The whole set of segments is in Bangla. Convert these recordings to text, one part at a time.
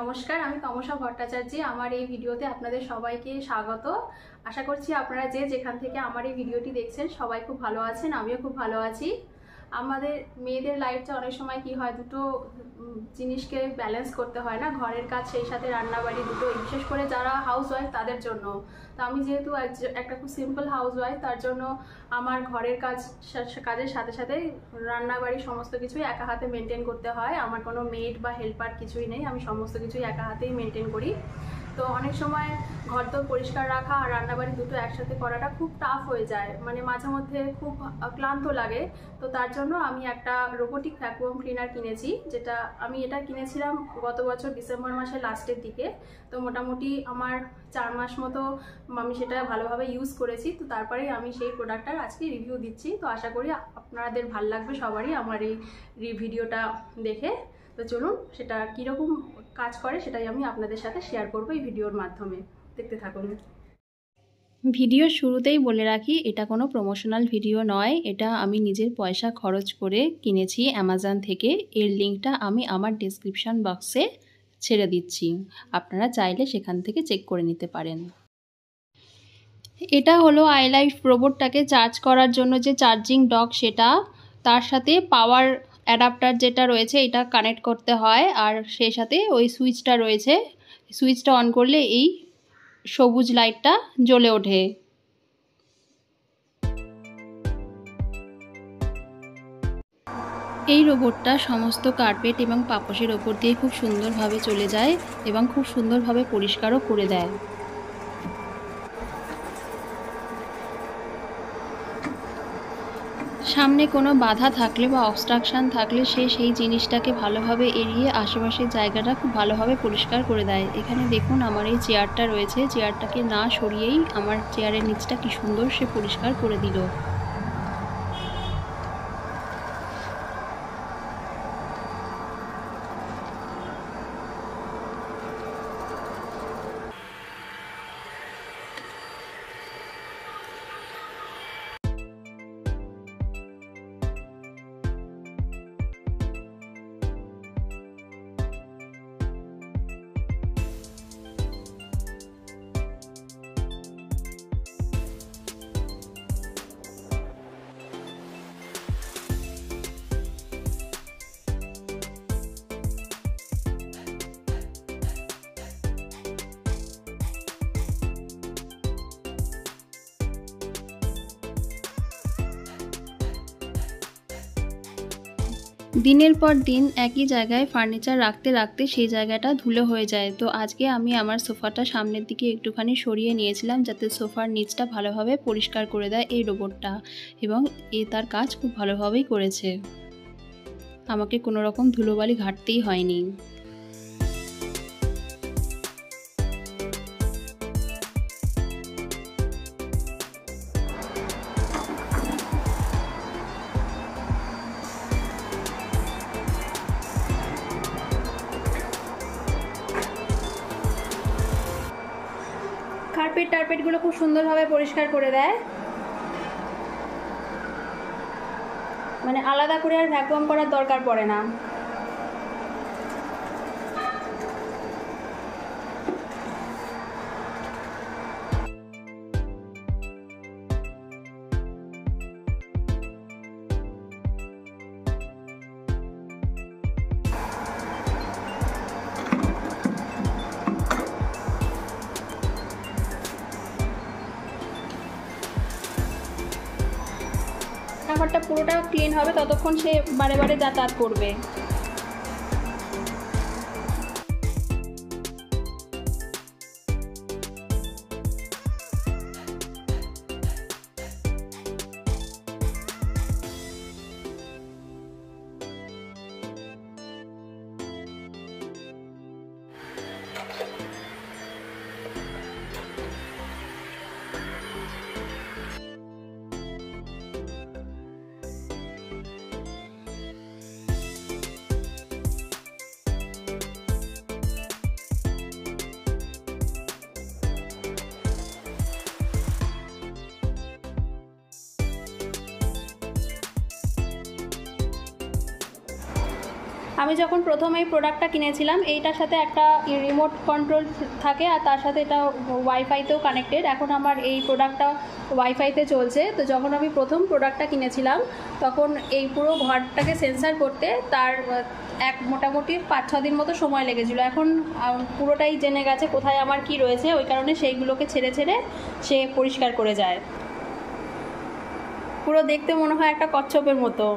নমস্কার, আমি তমসা ভট্টাচার্য। আমার এই ভিডিওতে আপনাদের সবাইকে স্বাগত। আশা করছি আপনারা যে যেখান থেকে আমার এই ভিডিওটি দেখছেন সবাই খুব ভালো আছেন, আমিও খুব ভালো আছি। আমাদের মেয়েদের লাইফটা অনেক সময় কি হয়, দুটো জিনিসকে ব্যালেন্স করতে হয় না, ঘরের কাজ সেই সাথে রান্নাবাড়ি দুটো, বিশেষ করে যারা হাউস ওয়াইফ তাদের জন্য। তো আমি যেহেতু একটা খুব সিম্পল হাউস ওয়াইফ, তার জন্য আমার ঘরের কাজের সাথে সাথে রান্নাবাড়ি সমস্ত কিছুই একা হাতে মেনটেন করতে হয়। আমার কোনো মেড বা হেল্পার কিছুই নেই, আমি সমস্ত কিছুই একা হাতেই মেনটেন করি। তো অনেক সময় ঘর তো পরিষ্কার রাখা আর রান্নাবাড়ি দুটো একসাথে করাটা খুব টাফ হয়ে যায়, মানে মাঝে মধ্যে খুব ক্লান্ত লাগে। তো তার জন্য আমি একটা রোবোটিক ভ্যাকুয়াম ক্লিনার কিনেছি, যেটা আমি এটা কিনেছিলাম গত বছর ডিসেম্বর মাসের লাস্টের দিকে। তো মোটামুটি আমার 4 মাস মতো আমি সেটা ভালোভাবে ইউজ করেছি। তো তারপরেই আমি সেই প্রোডাক্টটার আজকে রিভিউ দিচ্ছি। তো আশা করি আপনাদের ভালো লাগবে সবারই আমার এই ভিডিওটা দেখে। তো চলুন সেটা কীরকম কাজ করে সেটাই আমি আপনাদের সাথে শেয়ার করবো এই ভিডিওর মাধ্যমে। দেখতে থাকুন। ভিডিওর শুরুতেই বলে রাখি, এটা কোনো প্রমোশনাল ভিডিও নয়, এটা আমি নিজের পয়সা খরচ করে কিনেছি অ্যামাজন থেকে। এর লিঙ্কটা আমি আমার ডেসক্রিপশান বক্সে ছেড়ে দিচ্ছি, আপনারা চাইলে সেখান থেকে চেক করে নিতে পারেন। এটা হলো আইলাইফ রোবটটাকে চার্জ করার জন্য যে চার্জিং ডক, সেটা তার সাথে পাওয়ার অ্যাডাপ্টার যেটা রয়েছে এটা কানেক্ট করতে হয়, আর সেই সাথে ওই সুইচটা রয়েছে, সুইচটা অন করলে এই সবুজ লাইটটা জ্বলে ওঠে। এই রোবটটা সমস্ত কার্পেট এবং পাপোশের ওপর দিয়ে খুব সুন্দরভাবে চলে যায় এবং খুব সুন্দরভাবে পরিষ্কারও করে দেয়। সামনে কোনো বাধা থাকলে বা অবস্ট্রাকশান থাকলে সেই জিনিসটাকে ভালোভাবে এড়িয়ে আশেপাশের জায়গাটা খুব ভালোভাবে পরিষ্কার করে দেয়। এখানে দেখুন আমার এই চেয়ারটা রয়েছে, চেয়ারটাকে না সরিয়েই আমার চেয়ারের নিচটা কি সুন্দর সে পরিষ্কার করে দিল। দিনের পর দিন একই জায়গায় ফার্নিচার রাখতে রাখতে সেই জায়গাটা ধুলো হয়ে যায়। তো আজকে আমি আমার সোফাটা সামনের দিকে একটুখানি সরিয়ে নিয়েছিলাম, যাতে সোফার নিচটা ভালোভাবে পরিষ্কার করে দেয় এই রোবটটা, এবং তার কাজ খুব ভালোভাবেই করেছে, আমাকে কোনো রকম ধুলোবালি ঘাটতেই হয়নি। কার্পেটগুলো খুব সুন্দরভাবে পরিষ্কার করে দেয়, মানে আলাদা করে আর ভ্যাকুয়াম করার দরকার পড়ে না। রান্নাঘরটা পুরোটা ক্লিন হবে, ততক্ষণ সে বারে বারে যাতায়াত করবে। আমি যখন প্রথম এই প্রোডাক্টটা কিনেছিলাম এইটার সাথে একটা রিমোট কন্ট্রোল থাকে আর তার সাথে এটা ওয়াইফাইতেও কানেক্টেড। এখন আমার এই প্রোডাক্টটা ওয়াইফাইতে চলছে। তো যখন আমি প্রথম প্রোডাক্টটা কিনেছিলাম তখন এই পুরো ঘরটাকে সেন্সার করতে তার মোটামুটি 5-6 দিন মতো সময় লেগেছিলো। এখন পুরোটাই জেনে গেছে কোথায় আমার কি রয়েছে, ওই কারণে সেইগুলোকে ছেড়ে ছেড়ে সে পরিষ্কার করে যায়। পুরো দেখতে মনে হয় একটা কচ্ছপের মতো।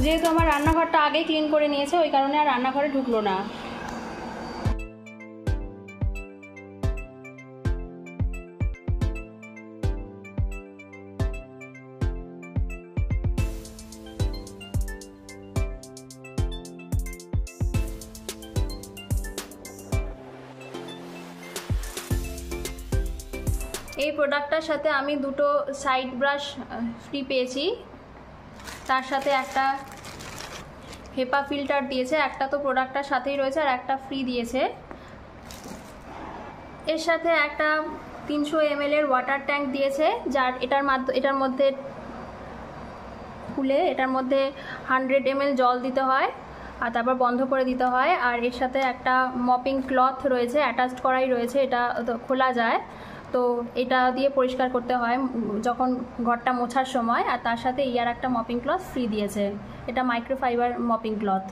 যেহেতু আমার রান্নাঘরটা আগেই ক্লিন করে নিয়েছে ওই কারণে আর রান্নাঘরে ঢুকলো না। এই প্রোডাক্টটার সাথে আমি দুটো সাইড ব্রাশ ফ্রি পেয়েছি, তার সাথে একটা হেপা ফিল্টার দিয়েছে। একটা তো প্রোডাক্টটার সাথেই রয়েছে আর একটা ফ্রি দিয়েছে। এর সাথে একটা 300 ml এর ওয়াটার ট্যাঙ্ক দিয়েছে, যার এটার মধ্যে খুলে এটার মধ্যে 100 ml জল দিতে হয় আর তারপর বন্ধ করে দিতে হয়। আর এর সাথে একটা মপিং ক্লথ রয়েছে, অ্যাটাচড করাই রয়েছে, এটা খোলা যায়। তো এটা দিয়ে পরিষ্কার করতে হয় যখন ঘরটা মোছার সময়। আর তার সাথে ইয়ার একটা মপিং ক্লথ ফ্রি দিয়েছে, এটা মাইক্রোফাইবার মপিং ক্লথ।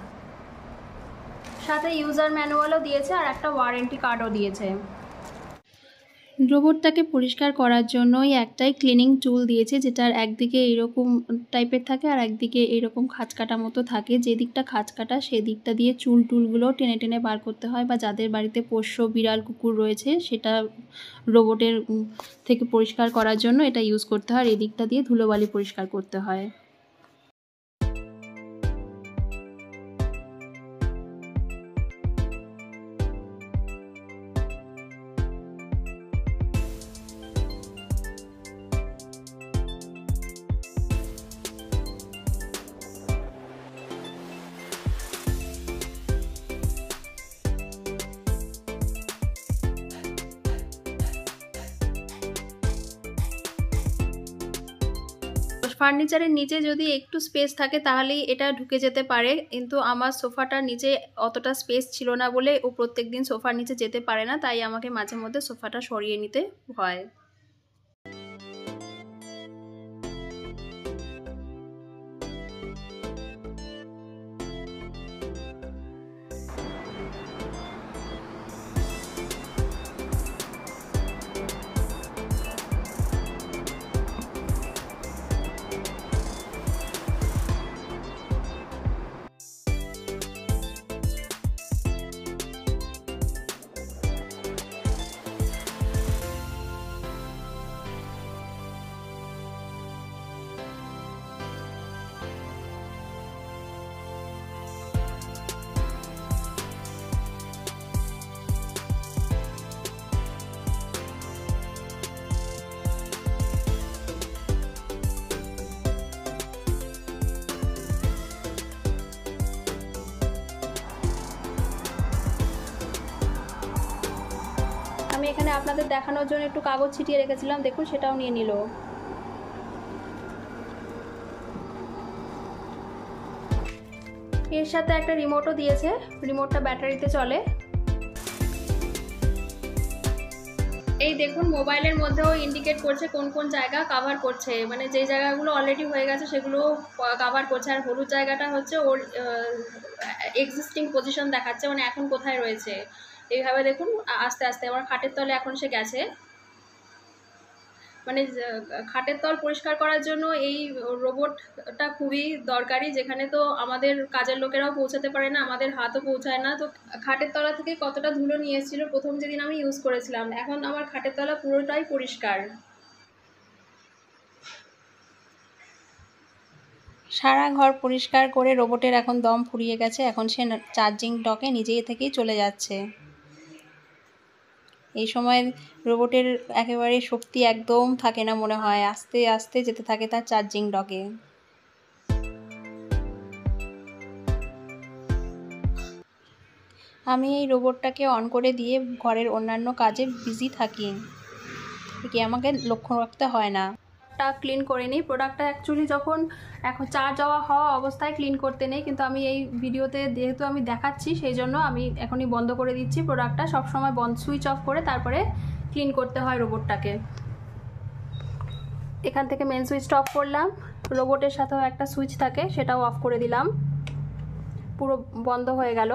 সাথে ইউজার ম্যানুয়ালও দিয়েছে আর একটা ওয়ারেন্টি কার্ডও দিয়েছে। রোবটটাকে পরিষ্কার করার জন্যই একটাই ক্লিনিং টুল দিয়েছে, যেটার একদিকে এইরকম টাইপের থাকে আর একদিকে এইরকম খাঁচকাটা মতো থাকে। যে দিকটা খাঁচকাটা সেই দিকটা দিয়ে টুলগুলো টেনে টেনে বার করতে হয়, বা যাদের বাড়িতে পোষ্য বিড়াল কুকুর রয়েছে সেটা রোবটের থেকে পরিষ্কার করার জন্য এটা ইউজ করতে হয়। এই দিকটা দিয়ে ধুলোবালি পরিষ্কার করতে হয়। ফার্নিচারের নিচে যদি একটু স্পেস থাকে তাহলেই এটা ঢুকে যেতে পারে, কিন্তু আমার সোফাটার নিচে অতটা স্পেস ছিল না বলে ও প্রত্যেকদিন সোফার নিচে যেতে পারে না, তাই আমাকে মাঝে মধ্যে সোফাটা সরিয়ে নিতে হয়। আমি এখানে আপনাদের দেখানোর জন্য একটু কাগজ ছিটিয়ে রেখেছিলাম, দেখুন সেটাও নিয়ে নিল। এর সাথে একটা রিমোটও দিয়েছে, রিমোটটা ব্যাটারিতে চলে। এই দেখুন মোবাইলের মধ্যেও ইন্ডিকেট করছে কোন কোন জায়গা কাভার করছে, মানে যে জায়গাগুলো অলরেডি হয়ে গেছে সেগুলো কাভার করছে। আর হলুদ জায়গাটা হচ্ছে ওর এক্সিস্টিং পজিশন দেখাচ্ছে, মানে এখন কোথায় রয়েছে। এইভাবে দেখুন আস্তে আস্তে আমার খাটের তলে এখন সে গেছে। মানে খাটের তল পরিষ্কার করার জন্য এই রোবটটা খুবই দরকারি, যেখানে তো আমাদের কাজের লোকেরাও পৌঁছাতে পারে না, আমাদের হাতও পৌঁছায় না। তো খাটের তলা থেকে কতটা ধুলো নিয়ে এসেছিলো প্রথম যেদিন আমি ইউজ করেছিলাম, এখন আমার খাটের তলা পুরোটাই পরিষ্কার। সারা ঘর পরিষ্কার করে রোবটের এখন দম ফুরিয়ে গেছে, এখন সে চার্জিং ডকে নিজেই থেকেই চলে যাচ্ছে। এই সময় রোবটের একেবারে শক্তি একদম থাকে না মনে হয়, আস্তে আস্তে যেতে থাকে তার চার্জিং ডকে। আমি এই রোবটটাকে অন করে দিয়ে ঘরের অন্যান্য কাজে বিজি থাকি, কি আমাকে লক্ষ্য রাখতে হয় না। ক্লিন করে নিই। প্রোডাক্টটা অ্যাকচুয়ালি যখন এখন চার্জ হওয়া অবস্থায় ক্লিন করতে নেই, কিন্তু আমি এই ভিডিওতে যেহেতু আমি দেখাচ্ছি সেই জন্য আমি এখনই বন্ধ করে দিচ্ছি। প্রোডাক্টটা সবসময় সুইচ অফ করে তারপরে ক্লিন করতে হয় রোবটটাকে। এখান থেকে মেন সুইচটা অফ করলাম, রোবটের সাথেও একটা সুইচ থাকে সেটাও অফ করে দিলাম, পুরো বন্ধ হয়ে গেল।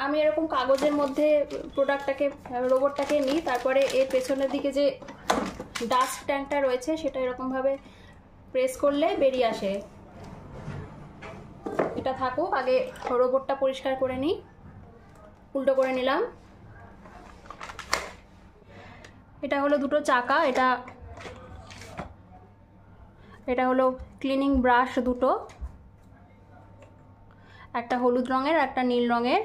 আমি এরকম কাগজের মধ্যে রোবটটাকে নিই, তারপরে এর পেছনের দিকে যে ডাস্ট ট্যাঙ্কটা রয়েছে সেটা এরকমভাবে প্রেস করলে বেরিয়ে আসে। এটা থাকুক, আগে রোবটটা পরিষ্কার করে নিই। উল্টো করে নিলাম। এটা হলো দুটো চাকা, এটা হলো ক্লিনিং ব্রাশ দুটো, একটা হলুদ রঙের একটা নীল রঙের,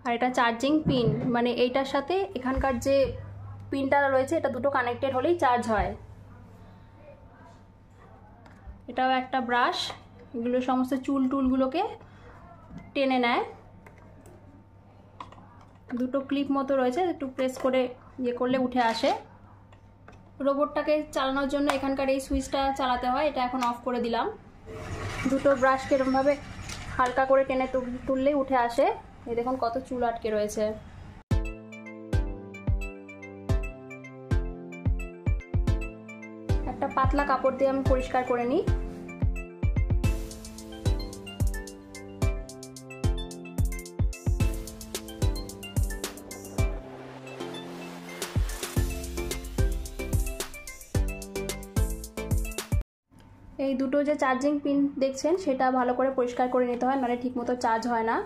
আর এটা চার্জিং পিন, মানে এইটার সাথে এখানকার যে পিনটা রয়েছে এটা দুটো কানেক্টেড হলেই চার্জ হয়। এটাও একটা ব্রাশ, এগুলো সমস্ত টুলগুলোকে টেনে নেয়। দুটো ক্লিপ মতো রয়েছে, একটু প্রেস করে ইয়ে করলে উঠে আসে। রোবটটাকে চালানোর জন্য এখানকার এই সুইচটা চালাতে হয়, এটা এখন অফ করে দিলাম। দুটো ব্রাশকে এরকমভাবে হালকা করে টেনে তুললেই উঠে আসে। এই দেখুন কত চুল আটকে রয়েছে। একটা পাতলা কাপড় দিয়ে আমি পরিষ্কার করে নিই। এই দুটো যে চার্জিং পিন দেখছেন সেটা ভালো করে পরিষ্কার করে নিতে হয়, নাহলে ঠিকমতো চার্জ হয় না।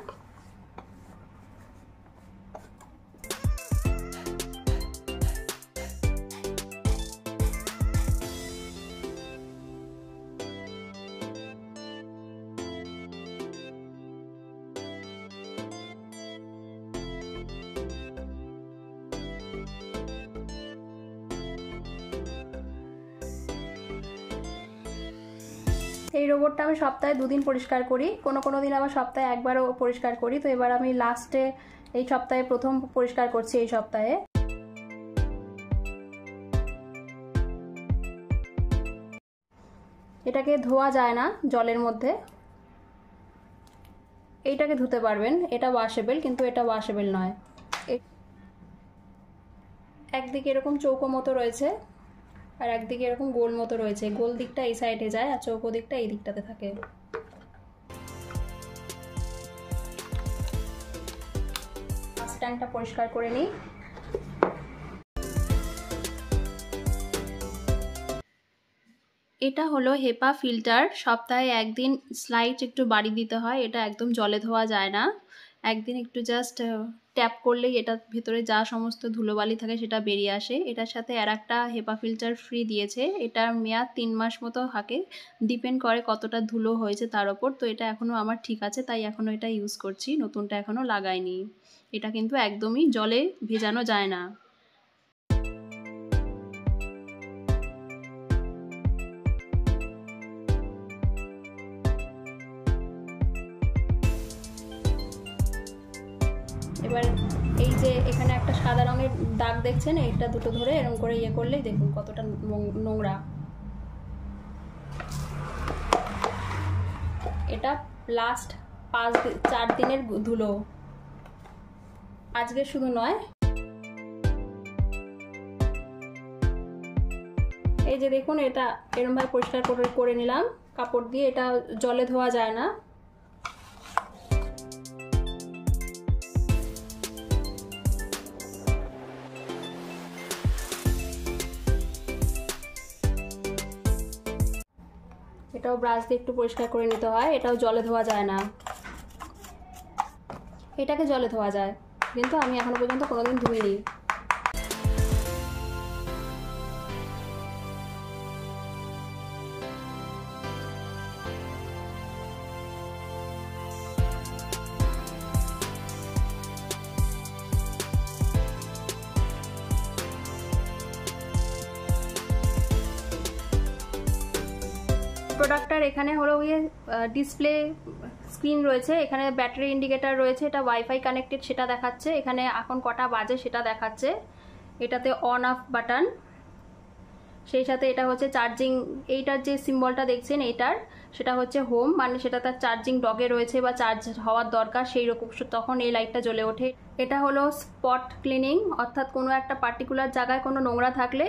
এই রোবটটা আমি সপ্তাহে 2 দিন পরিষ্কার করি, কোনো দিন আবার সপ্তাহে একবারও পরিষ্কার করি। তো এবার আমি লাস্টে এই সপ্তাহে প্রথম পরিষ্কার করছি এই সপ্তাহে। এটাকে ধোয়া যায় না জলের মধ্যে, এইটাকে ধুতে পারবেন, এটা ওয়াশেবল, কিন্তু এটা ওয়াশেবল নয়। একদিকে এরকম চৌকো মতো রয়েছে আর একদিকে এরকম গোল মতো রয়েছে, গোল দিকটা এই সাইডে যায় আর চৌকো দিকটা এই দিকটাতে থাকে। ট্যাঙ্কটা পরিষ্কার করে নিই। এটা হলো হেপা ফিল্টার, সপ্তাহে একদিন স্লাইড একটু বাড়ি দিতে হয়, এটা একদম জলে ধোয়া যায় না। একদিন একটু জাস্ট ট্যাপ করলেই এটা ভেতরে যা সমস্ত ধুলোবালি থাকে সেটা বেরিয়ে আসে। এটার সাথে আর একটা হেপা ফিল্টার ফ্রি দিয়েছে, এটার মেয়াদ 3 মাস মতো থাকে, ডিপেন্ড করে কতটা ধুলো হয়েছে তার ওপর। তো এটা এখনও আমার ঠিক আছে, তাই এখনও এটা ইউজ করছি, নতুনটা এখনও লাগাইনি। এটা কিন্তু একদমই জলে ভেজানো যায় না। এবার এই যে এখানে একটা সাদা রঙের দাগ দেখছেন, এইটা দুটো ধরে এরকম করে ইয়ে করলেই দেখুন কতটা নোংরা। এটা লাস্ট 4 দিনের ধুলো, আজকে শুধু নয়। এই যে দেখুন এটা এরকমভাবে পরিষ্কার করে নিলাম কাপড় দিয়ে, এটা জলে ধোয়া যায় না। এটাও ব্রাশ দিয়ে একটু পরিষ্কার করে নিতে হয়, এটাও জলে ধোয়া যায় না। এটাকে জলে ধোয়া যায়, কিন্তু আমি এখনো পর্যন্ত কোনোদিন ধুইনি। প্রোডাক্টটার এখানে হলো ডিসপ্লে স্ক্রিন রয়েছে, এখানে ব্যাটারি ইন্ডিকেটার রয়েছে, এটা ওয়াইফাই কানেক্টেড সেটা দেখাচ্ছে, এখানে এখন কটা বাজে সেটা দেখাচ্ছে, এটাতে অন অফ বাটন, সেই সাথে এটা হচ্ছে চার্জিং, এইটার যে সিম্বলটা দেখছেন এইটার সেটা হচ্ছে হোম, মানে সেটা তার চার্জিং ডগে রয়েছে বা চার্জ হওয়ার দরকার সেই রকম, তখন এই লাইটটা জ্বলে ওঠে। এটা হলো স্পট ক্লিনিং, অর্থাৎ কোনো একটা পার্টিকুলার জায়গায় কোনো নোংরা থাকলে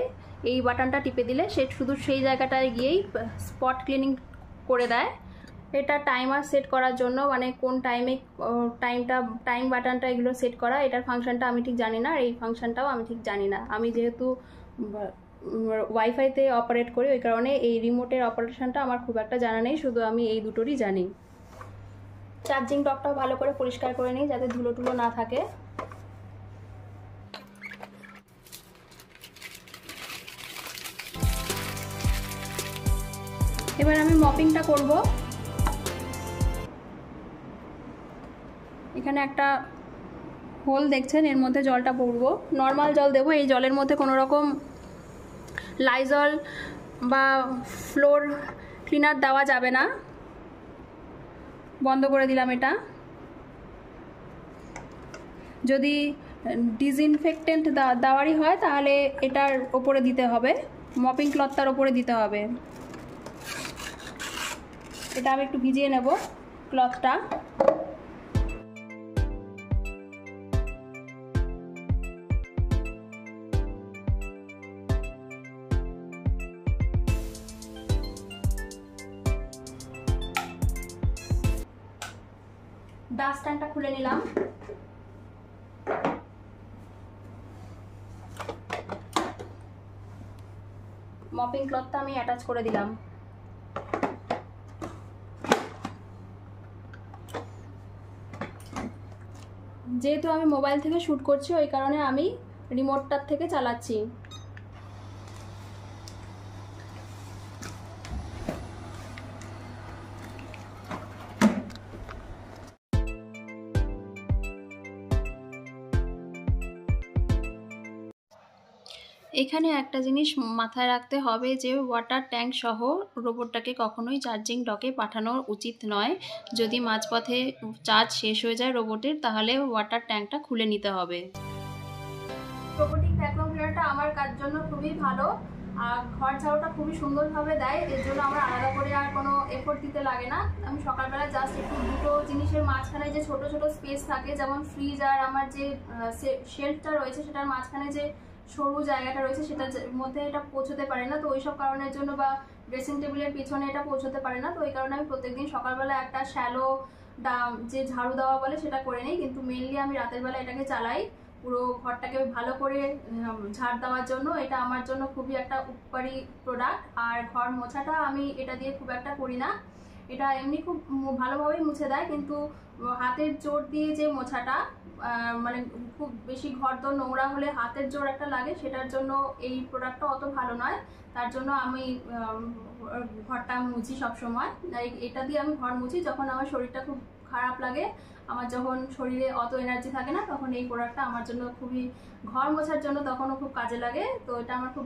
এই বাটনটা টিপে দিলে সে শুধু সেই জায়গাটায় গিয়েই স্পট ক্লিনিং করে দেয়। এটা টাইমার সেট করার জন্য, মানে কোন টাইমে টাইম বাটনটা এগুলো সেট করা, এটার ফাংশনটা আমি ঠিক জানি না, আর এই ফাংশনটাও আমি ঠিক জানি না। আমি যেহেতু ওয়াইফাইতে অপারেট করি ওই কারণে এই রিমোটের অপারেশনটা আমার খুব একটা জানা নেই, শুধু আমি এই দুটোরই জানি। চার্জিং ডকটাও ভালো করে পরিষ্কার করে নিই যাতে ধুলো টুলো না থাকে। এবার আমি মপিংটা করব। এখানে একটা হোল দেখছেন, এর মধ্যে জলটা পড়বো, নর্মাল জল দেবো, এই জলের মধ্যে কোনো রকম লাইজল বা ফ্লোর ক্লিনার দেওয়া যাবে না, বন্ধ করে দিলাম এটা। যদি ডিসইনফেক্টেন্ট দেওয়ারই হয় তাহলে এটার ওপরে দিতে হবে, মপিং ক্লথটার ওপরে দিতে হবে। এটা আমি একটু ভিজিয়ে নেব ক্লথটা। ডাস্টটা খুলে নিলাম। মপিং ক্লথটা আমি অ্যাটাচ করে দিলাম। যেহেতু আমি মোবাইল থেকে শ্যুট করছি ওই কারণে আমি রিমোটটার থেকে চালাচ্ছি। এখানে একটা জিনিস মাথায় রাখতে হবে যে ওয়াটার ট্যাঙ্ক সহ রোবটটাকে কখনোই চার্জিং ডকে পাঠানো উচিত নয়। যদি মাঝপথে চার্জ শেষ হয়ে যায় রোবটের তাহলে ওয়াটার ট্যাঙ্কটা খুলে নিতে হবে। রোবোটিক ভ্যাকুয়াম ক্লিনারটা আমার কাজ জন্য খুবই ভালো, আর ঘর ঝাড়ুটা খুবই সুন্দরভাবে দেয়, এর জন্য আমার আলাদা করে আর কোনো এফোর্ট দিতে লাগে না। আমি সকালবেলা জাস্ট একটু দুটো জিনিসের মাঝখানে যে ছোট ছোট স্পেস থাকে, যেমন ফ্রিজ আর আমার যে শেলফটা রয়েছে সেটার মাঝখানে যে সরু জায়গাটা রয়েছে সেটার মধ্যে এটা পৌঁছতে পারে না, তো ওইসব কারণের জন্য, বা ড্রেসিং টেবিলের পিছনে এটা পৌঁছতে পারে না, তো এই কারণে আমি প্রত্যেকদিন সকালবেলা একটা শ্যালো যে ঝাড়ু দেওয়া বলে সেটা করে নিই, কিন্তু মেনলি আমি রাতের বেলা এটাকে চালাই পুরো ঘরটাকে ভালো করে ঝাড় দেওয়ার জন্য। এটা আমার জন্য খুবই একটা উপকারী প্রোডাক্ট। আর ঘর মোছাটা আমি এটা দিয়ে খুব একটা করি না, এটা এমনি খুব ভালোভাবেই মুছে দেয়, কিন্তু হাতের জোর দিয়ে যে মোছাটা, মানে খুব বেশি ঘর তো নোংরা হলে হাতের জোর একটা লাগে, সেটার জন্য এই প্রোডাক্টটা অত ভালো নয়, তার জন্য আমি ঘরটা মুছি সবসময়। এটা দিয়ে আমি ঘর মুছি যখন আমার শরীরটা খুব খারাপ লাগে, আমার যখন শরীরে অত এনার্জি থাকে না, তখন এই প্রোডাক্টটা আমার জন্য খুবই, ঘর মোছার জন্য তখনও খুব কাজে লাগে। তো এটা আমার খুব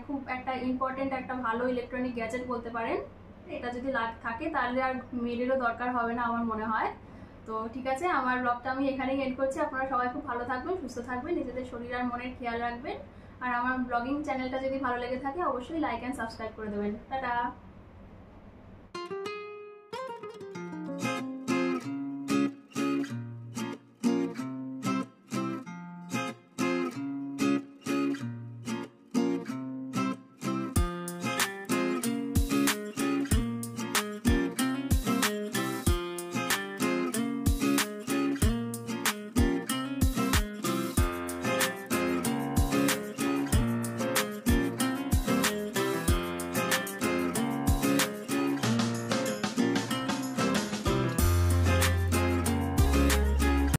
খুব একটা ইম্পর্টেন্ট একটা ভালো ইলেকট্রনিক গ্যাজেট বলতে পারেন। এটা যদি থাকে তাহলে আর মেয়েদেরও দরকার হবে না আমার মনে হয়। তো ঠিক আছে, আমার ব্লগটা আমি এখানেই এন্ড করছি। আপনারা সবাই খুব ভালো থাকবেন, সুস্থ থাকবেন, নিজেদের শরীর আর মনের খেয়াল রাখবেন। আর আমার ব্লগিং চ্যানেলটা যদি ভালো লেগে থাকে অবশ্যই লাইক অ্যান্ড সাবস্ক্রাইব করে দেবেন। টাটা।